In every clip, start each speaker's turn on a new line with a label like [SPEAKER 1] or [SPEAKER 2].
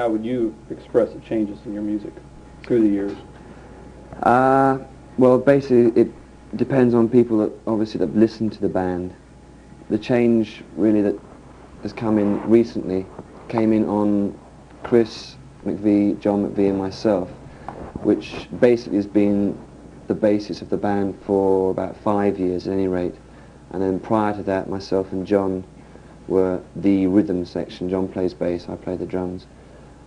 [SPEAKER 1] How would you express the changes in your music through the years?
[SPEAKER 2] Well, basically, it depends on people that obviously that listen to the band. The change really that has come in recently came in on Chris McVie, John McVie, and myself, which basically has been the basis of the band for about 5 years at any rate. And then prior to that, myself and John were the rhythm section. John plays bass, I play the drums.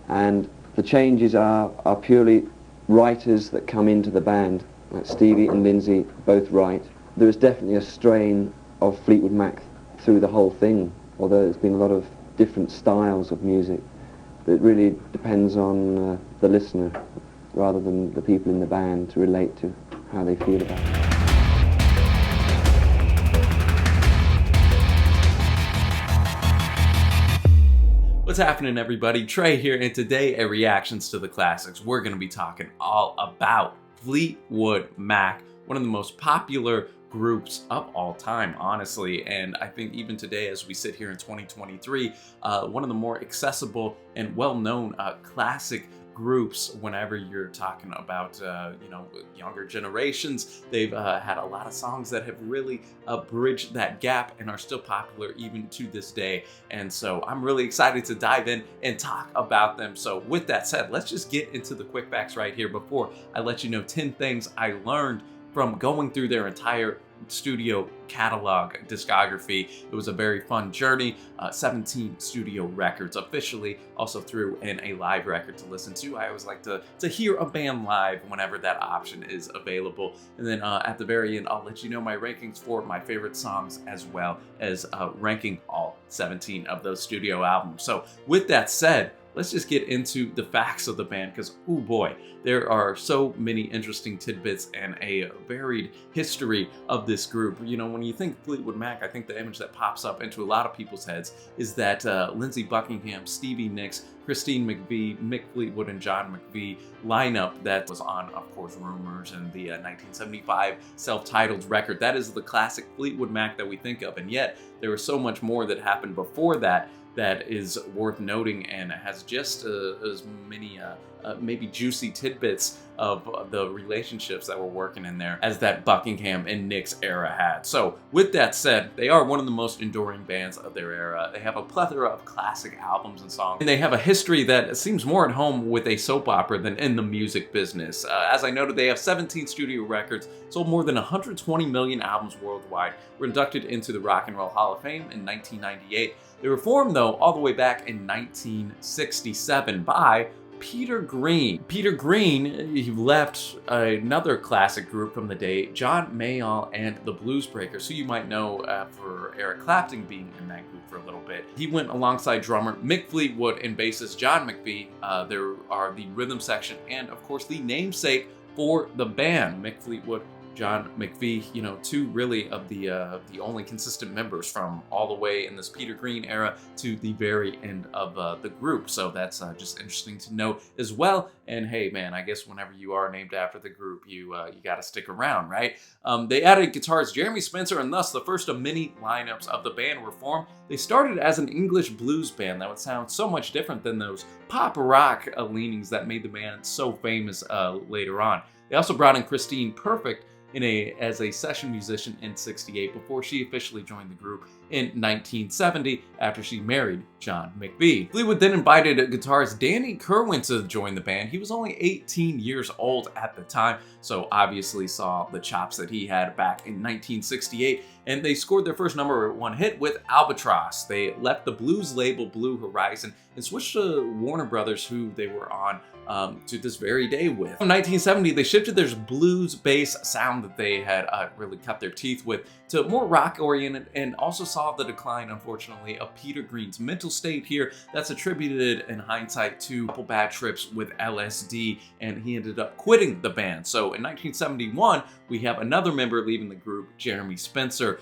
[SPEAKER 2] And the changes are purely writers that come into the band, like Stevie and Lindsay both write. There is definitely a strain of Fleetwood Mac through the whole thing, although there's been a lot of different styles of music. But it really depends on the listener rather than the people in the band to relate to how they feel about it.
[SPEAKER 3] What's happening, everybody? Trey here, and today at Reactions to the Classics, we're going to be talking all about Fleetwood Mac, one of the most popular groups of all time, honestly. And I think even today, as we sit here in 2023, one of the more accessible and well-known classic groups whenever you're talking about younger generations. They've had a lot of songs that have really bridged that gap and are still popular even to this day. And so I'm really excited to dive in and talk about them. So with that said, let's just get into the quick facts right here before I let you know 10 things I learned from going through their entire studio catalog discography. It was a very fun journey. 17 studio records officially, also threw in a live record to listen to. I always like to hear a band live whenever that option is available. And then at the very end, I'll let you know my rankings for my favorite songs, as well as ranking all 17 of those studio albums. So with that said, let's just get into the facts of the band, because, oh boy, there are so many interesting tidbits and a varied history of this group. You know, when you think Fleetwood Mac, I think the image that pops up into a lot of people's heads is that Lindsey Buckingham, Stevie Nicks, Christine McVie, Mick Fleetwood, and John McVie lineup that was on, of course, Rumours and the 1975 self-titled record. That is the classic Fleetwood Mac that we think of, and yet there was so much more that happened before that that is worth noting and has just as many maybe juicy tidbits of the relationships that were working in there as that Buckingham and Nicks era had. So with that said, they are one of the most enduring bands of their era. They have a plethora of classic albums and songs, and they have a history that seems more at home with a soap opera than in the music business. As I noted, they have 17 studio records, sold more than 120 million albums worldwide, were inducted into the Rock and Roll Hall of Fame in 1998. They were formed, though, all the way back in 1967 by Peter Green. Peter Green, he left another classic group from the day, John Mayall and the Blues Breakers, who you might know for Eric Clapton being in that group for a little bit. He went alongside drummer Mick Fleetwood and bassist John McVie. There are the rhythm section and, of course, the namesake for the band, Mick Fleetwood, John McVie, you know, two really of the only consistent members from all the way in this Peter Green era to the very end of the group. So that's just interesting to note as well. And hey, man, I guess whenever you are named after the group, you got to stick around, right? They added guitarist Jeremy Spencer, and thus the first of many lineups of the band were formed. They started as an English blues band that would sound so much different than those pop rock leanings that made the band so famous later on. They also brought in Christine Perfect as a session musician in '68 before she officially joined the group in 1970 after she married John McVie. Fleetwood then invited guitarist Danny Kerwin to join the band. He was only 18 years old at the time, so obviously saw the chops that he had back in 1968, and they scored their first #1 hit with Albatross. They left the blues label Blue Horizon and switched to Warner Brothers, who they were on to this very day with. In 1970, they shifted their blues bass sound that they had really cut their teeth with to more rock-oriented, and also saw the decline, unfortunately, of Peter Green's mental state here. That's attributed in hindsight to a couple bad trips with LSD, and he ended up quitting the band. So in 1971, we have another member leaving the group, Jeremy Spencer,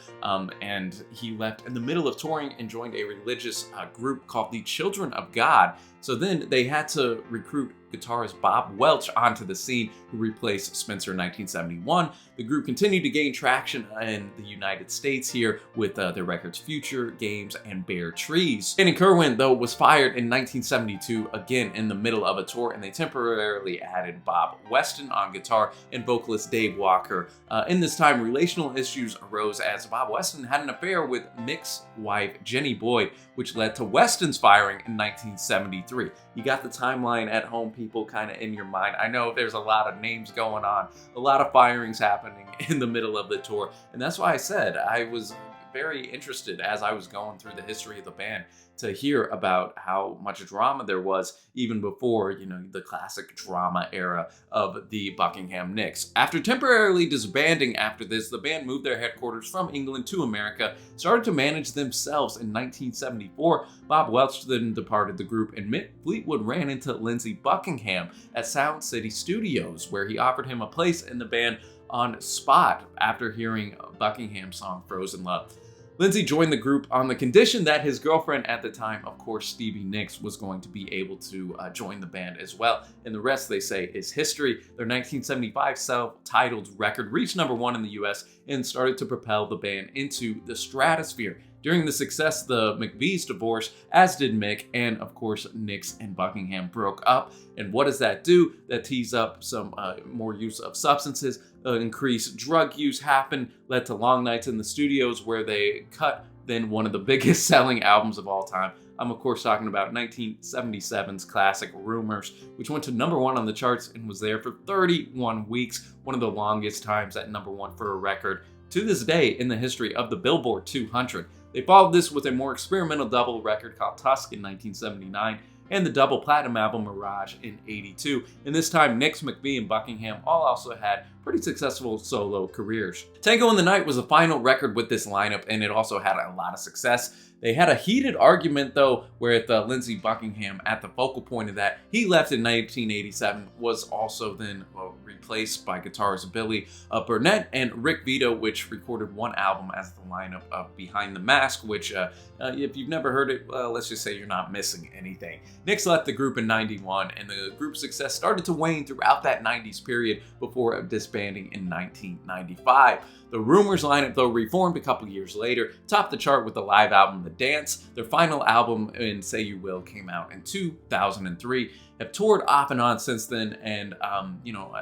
[SPEAKER 3] and he left in the middle of touring and joined a religious group called the Children of God. So then they had to recruit guitarist Bob Welch onto the scene, who replaced Spencer in 1971. The group continued to gain traction in the United States here with their records Future, Games, and Bare Trees. Danny Kerwin, though, was fired in 1972, again in the middle of a tour, and they temporarily added Bob Weston on guitar and vocalist Dave Walker. In this time, relational issues arose as Bob Weston had an affair with Mick's wife, Jenny Boyd, which led to Weston's firing in 1973. You got the timeline at home, people, kind of in your mind. I know there's a lot of names going on, a lot of firings happening in the middle of the tour, and that's why I said I was very interested as I was going through the history of the band to hear about how much drama there was even before, you know, the classic drama era of the Buckingham Nicks. After temporarily disbanding after this, the band moved their headquarters from England to America, started to manage themselves in 1974. Bob Welch then departed the group, and Mick Fleetwood ran into Lindsey Buckingham at Sound City Studios, where he offered him a place in the band on spot after hearing Buckingham's song Frozen Love. Lindsey joined the group on the condition that his girlfriend at the time, of course Stevie Nicks, was going to be able to join the band as well. And the rest, they say, is history. Their 1975 self-titled record reached #1 in the US and started to propel the band into the stratosphere. During the success, the McVies divorced, as did Mick, and of course Nicks and Buckingham broke up. And what does that do? That tees up some more use of substances. Increased drug use happened, led to long nights in the studios where they cut then one of the biggest selling albums of all time. I'm of course talking about 1977's classic Rumours, which went to #1 on the charts and was there for 31 weeks, one of the longest times at #1 for a record to this day in the history of the Billboard 200. They followed this with a more experimental double record called Tusk in 1979 and the double platinum album Mirage in 82. And this time, Nicks, McVie, and Buckingham all also had pretty successful solo careers. Tango in the Night was the final record with this lineup, and it also had a lot of success. They had a heated argument, though, with Lindsey Buckingham at the focal point of that. He left in 1987, was also then replaced by guitarist Billy Burnett and Rick Vito, which recorded one album as the lineup of Behind the Mask, which, if you've never heard it, let's just say you're not missing anything. Nicks left the group in 91, and the group's success started to wane throughout that 90s period before disbanding in 1995. The Rumours lineup, though, reformed a couple years later, topped the chart with the live album The Dance. Their final album, in Say You Will, came out in 2003. Have toured off and on since then, and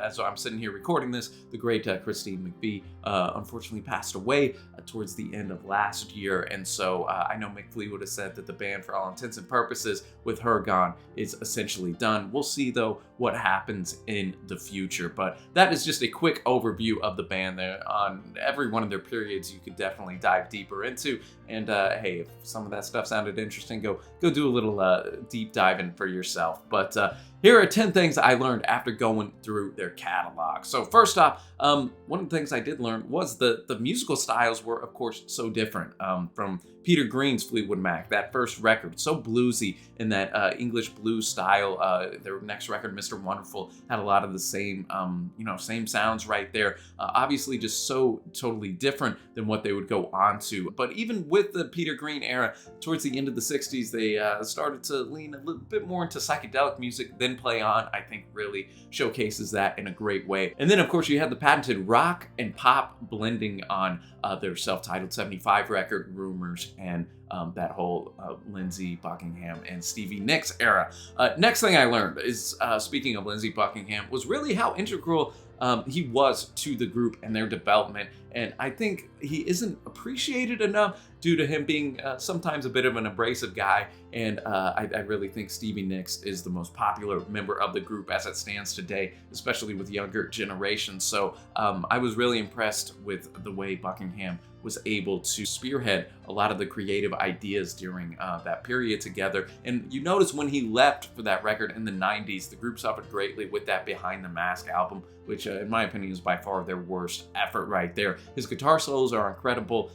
[SPEAKER 3] as I'm sitting here recording this, the great Christine McVie unfortunately passed away towards the end of last year, and so I know Mick Fleetwood has said that the band, for all intents and purposes, with her gone, is essentially done. We'll see, though, what happens in the future, but that is just a quick overview of the band. There on every one of their periods you could definitely dive deeper into, and hey, if some of that stuff sounded interesting, go do a little deep diving for yourself. But here are 10 things I learned after going through their catalog. So first off, one of the things I did learn was the musical styles were, of course, so different from Peter Green's Fleetwood Mac, that first record, so bluesy in that English blues style. Their next record, Mr. Wonderful, had a lot of the same, same sounds right there. Obviously, just so totally different than what they would go on to. But even with the Peter Green era, towards the end of the 60s, they started to lean a little bit more into psychedelic music. Then Play On, I think, really showcases that in a great way. And then, of course, you had the patented rock and pop blending on their self-titled 75 record, Rumours, and that whole Lindsey Buckingham and Stevie Nicks era. Next thing I learned is, speaking of Lindsey Buckingham, was really how integral he was to the group and their development. And I think he isn't appreciated enough due to him being sometimes a bit of an abrasive guy. And I really think Stevie Nicks is the most popular member of the group as it stands today, especially with younger generations. So I was really impressed with the way Buckingham was able to spearhead a lot of the creative ideas during that period together. And you notice when he left for that record in the 90s, the group suffered greatly with that Behind the Mask album, which in my opinion is by far their worst effort right there. His guitar solos are incredible,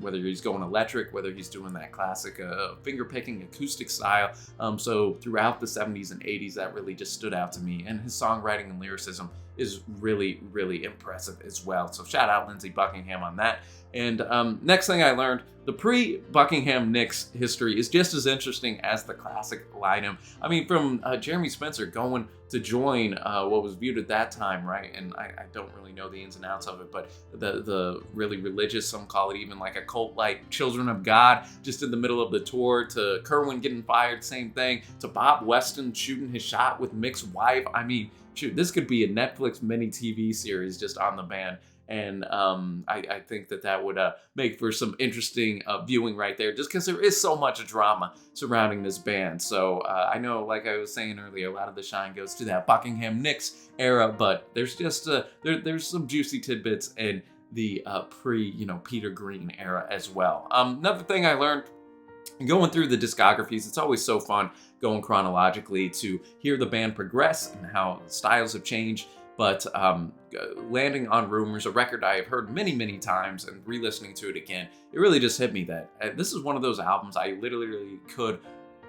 [SPEAKER 3] whether he's going electric, whether he's doing that classic finger-picking acoustic style. So throughout the 70s and 80s, that really just stood out to me. And his songwriting and lyricism is really, really impressive as well. So shout out Lindsey Buckingham on that. And next thing I learned, the pre-Buckingham Nicks history is just as interesting as the classic lineup. I mean, from Jeremy Spencer going to join what was viewed at that time, right? And I don't really know the ins and outs of it, but the really religious, some call it even like a cult-like Children of God, just in the middle of the tour, to Kerwin getting fired, same thing, to Bob Weston shooting his shot with Mick's wife. I mean, shoot, this could be a Netflix mini TV series just on the band. And I think that would make for some interesting viewing right there, just because there is so much drama surrounding this band. So I know, like I was saying earlier, a lot of the shine goes to that Buckingham Nicks era, but there's just there's some juicy tidbits in the Peter Green era as well. Another thing I learned going through the discographies, it's always so fun going chronologically to hear the band progress and how styles have changed. But landing on Rumours, a record I have heard many, many times, and re-listening to it again, it really just hit me that this is one of those albums I literally could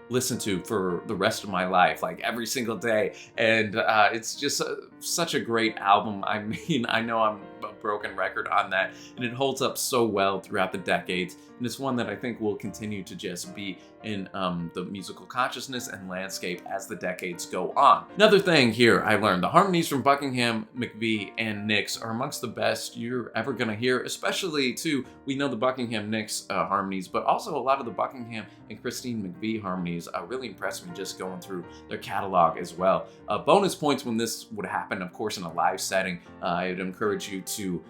[SPEAKER 3] listen to for the rest of my life, like every single day. And it's just such a great album. I mean, I know I'm a broken record on that, and it holds up so well throughout the decades. And it's one that I think will continue to just be in the musical consciousness and landscape as the decades go on. Another thing here I learned, the harmonies from Buckingham, McVie, and Nicks are amongst the best you're ever gonna hear, especially too, we know the Buckingham Nicks harmonies, but also a lot of the Buckingham and Christine McVie harmonies really impressed me just going through their catalog as well. Bonus points when this would happen, of course, in a live setting. I'd encourage you to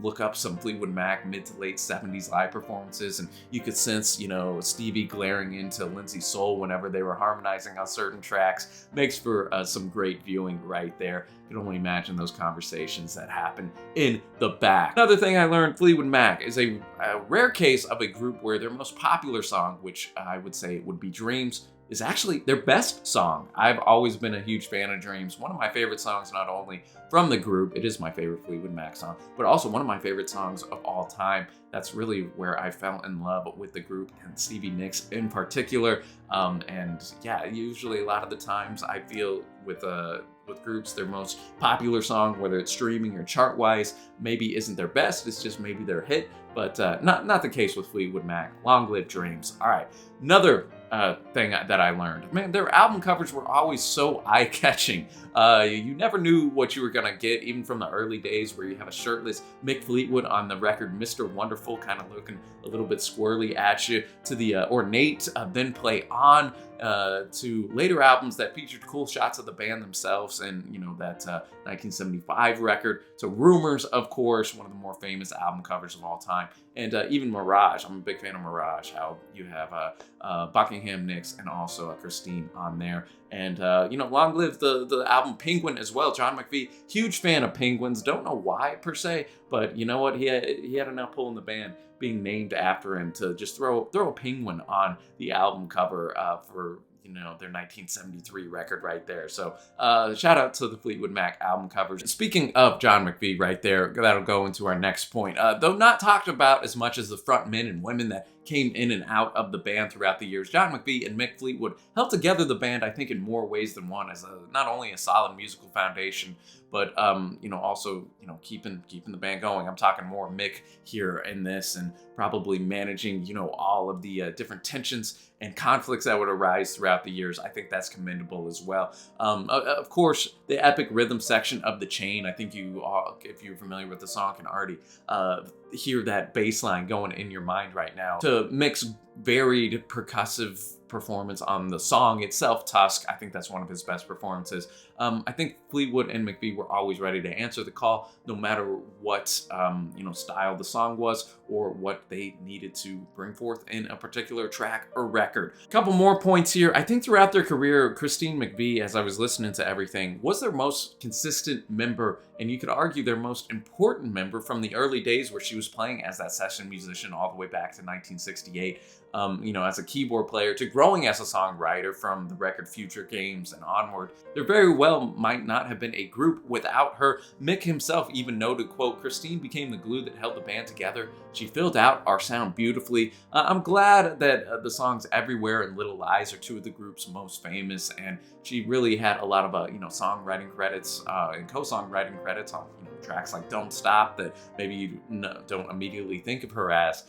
[SPEAKER 3] look up some Fleetwood Mac mid to late 70s live performances, and you could sense, Stevie glaring into Lindsey's soul whenever they were harmonizing on certain tracks. Makes for some great viewing right there. You can only imagine those conversations that happen in the back. Another thing I learned, Fleetwood Mac is a rare case of a group where their most popular song, which I would say would be Dreams, is actually their best song. I've always been a huge fan of Dreams. One of my favorite songs, not only from the group, it is my favorite Fleetwood Mac song, but also one of my favorite songs of all time. That's really where I fell in love with the group and Stevie Nicks in particular. And yeah, usually a lot of the times I feel with groups, their most popular song, whether it's streaming or chart-wise, maybe isn't their best, it's just maybe their hit, but not the case with Fleetwood Mac. Long live Dreams. All right, another thing that I learned, man, their album covers were always so eye-catching. You never knew what you were gonna get, even from the early days where you have a shirtless Mick Fleetwood on the record, Mr. Wonderful, kind of looking a little bit squirrely at you, to the ornate Then Play On, to later albums that featured cool shots of the band themselves, and that 1975 record. So Rumours, of course, one of the more famous album covers of all time, and even Mirage. I'm a big fan of Mirage, how you have Buckingham Nicks and also Christine on there. And long live the album Penguin as well. John McVie, huge fan of Penguins. Don't know why per se, but you know what? He had enough pull in the band being named after him to just throw a penguin on the album cover for their 1973 record right there. So shout out to the Fleetwood Mac album covers. Speaking of John McVie right there, that'll go into our next point. Though not talked about as much as the front men and women that came in and out of the band throughout the years, John McVie and Mick Fleetwood held together the band, I think, in more ways than one, as not only a solid musical foundation, but also keeping the band going. I'm talking more Mick here in this, and probably managing all of the different tensions and conflicts that would arise throughout the years. I think that's commendable as well. Of course, the epic rhythm section of The Chain. I think you all, if you're familiar with the song, can already hear that bass line going in your mind right now. To Mick's varied percussive performance on the song itself, Tusk, I think that's one of his best performances. I think Fleetwood and McVie were always ready to answer the call, no matter what style the song was or what they needed to bring forth in a particular track or record. A couple more points here. I think throughout their career, Christine McVie, as I was listening to everything, was their most consistent member, and you could argue their most important member from the early days where she was was playing as that session musician all the way back to 1968, as a keyboard player, to growing as a songwriter from the record Future Games and onward. There very well might not have been a group without her. Mick himself even noted, quote, "Christine became the glue that held the band together. She filled out our sound beautifully." I'm glad that the songs Everywhere and Little Lies are two of the group's most famous, and she really had a lot of songwriting credits and co-songwriting credits on tracks like Don't Stop that maybe you don't immediately think of her as,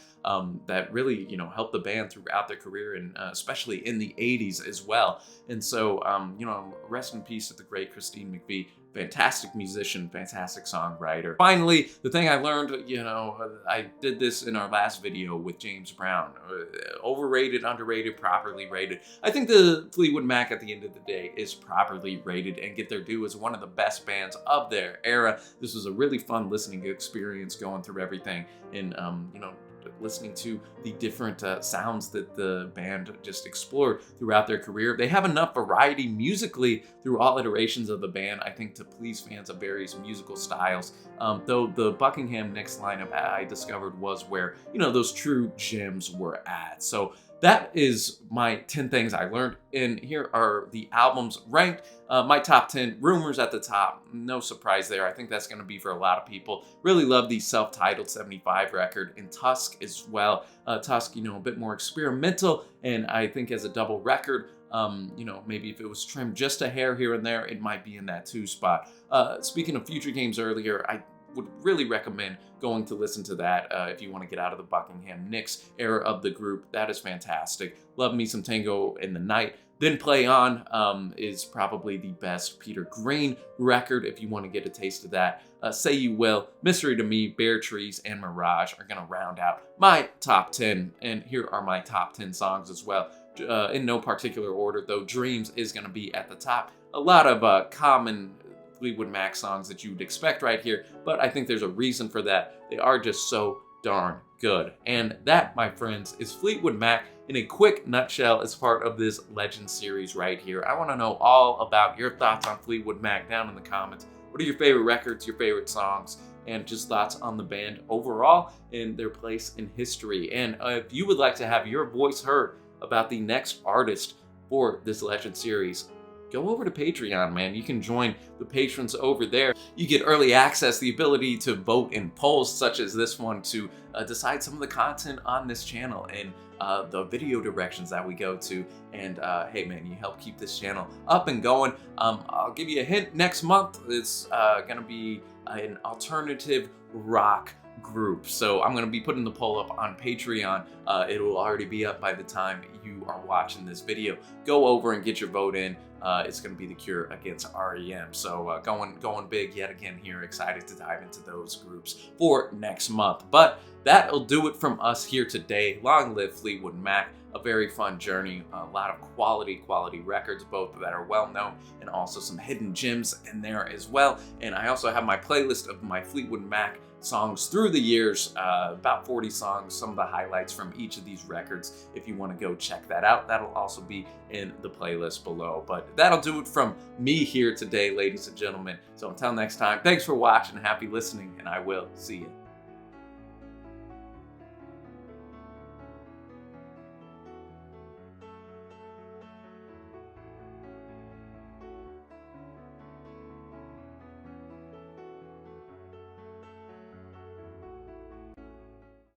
[SPEAKER 3] that really helped the band throughout their career, and especially in the 80s as well. And so rest in peace to the great Christine McVie. Fantastic musician, fantastic songwriter. Finally, the thing I learned, I did this in our last video with James Brown. Overrated, underrated, properly rated. I think the Fleetwood Mac at the end of the day is properly rated and get their due as one of the best bands of their era. This was a really fun listening experience, going through everything and listening to the different sounds that the band just explored throughout their career. They have enough variety musically through all iterations of the band, I think, to please fans of various musical styles. Though the Buckingham Nicks lineup I discovered was where, those true gems were at. So that is my 10 things I learned, and here are the albums ranked. My top 10, Rumours at the top, no surprise there. I think that's going to be for a lot of people. Really love the self-titled 75 record, and Tusk as well. Tusk, a bit more experimental, and I think as a double record, maybe if it was trimmed just a hair here and there, it might be in that 2 spot. Speaking of Future Games earlier, I would really recommend going to listen to that if you want to get out of the Buckingham Nicks era of the group. That is fantastic. Love me some Tango in the Night. Then Play On is probably the best Peter Green record if you want to get a taste of that. Say You Will, Mystery to Me, Bare Trees, and Mirage are going to round out my top 10. And here are my top 10 songs as well. In no particular order, though. Dreams is going to be at the top. A lot of common Fleetwood Mac songs that you would expect right here, but I think there's a reason for that. They are just so darn good. And that, my friends, is Fleetwood Mac in a quick nutshell as part of this Legend series right here. I want to know all about your thoughts on Fleetwood Mac down in the comments. What are your favorite records, your favorite songs, and just thoughts on the band overall and their place in history. And if you would like to have your voice heard about the next artist for this Legend series, go over to Patreon, man. You can join the patrons over there. You get early access, the ability to vote in polls such as this one to decide some of the content on this channel and the video directions that we go to. And hey man, you help keep this channel up and going. I'll give you a hint. Next month it's gonna be an alternative rock group. So I'm going to be putting the poll up on Patreon. It will already be up by the time you are watching this video. Go over and get your vote in. It's going to be The Cure against REM. So going big yet again here. Excited to dive into those groups for next month. But that'll do it from us here today. Long live Fleetwood Mac. A very fun journey, a lot of quality records, both that are well known and also some hidden gems in there as well. And I also have my playlist of my Fleetwood Mac songs through the years, about 40 songs, some of the highlights from each of these records. If you want to go check that out, that'll also be in the playlist below. But that'll do it from me here today, ladies and gentlemen. So until next time, thanks for watching, happy listening, and I will see you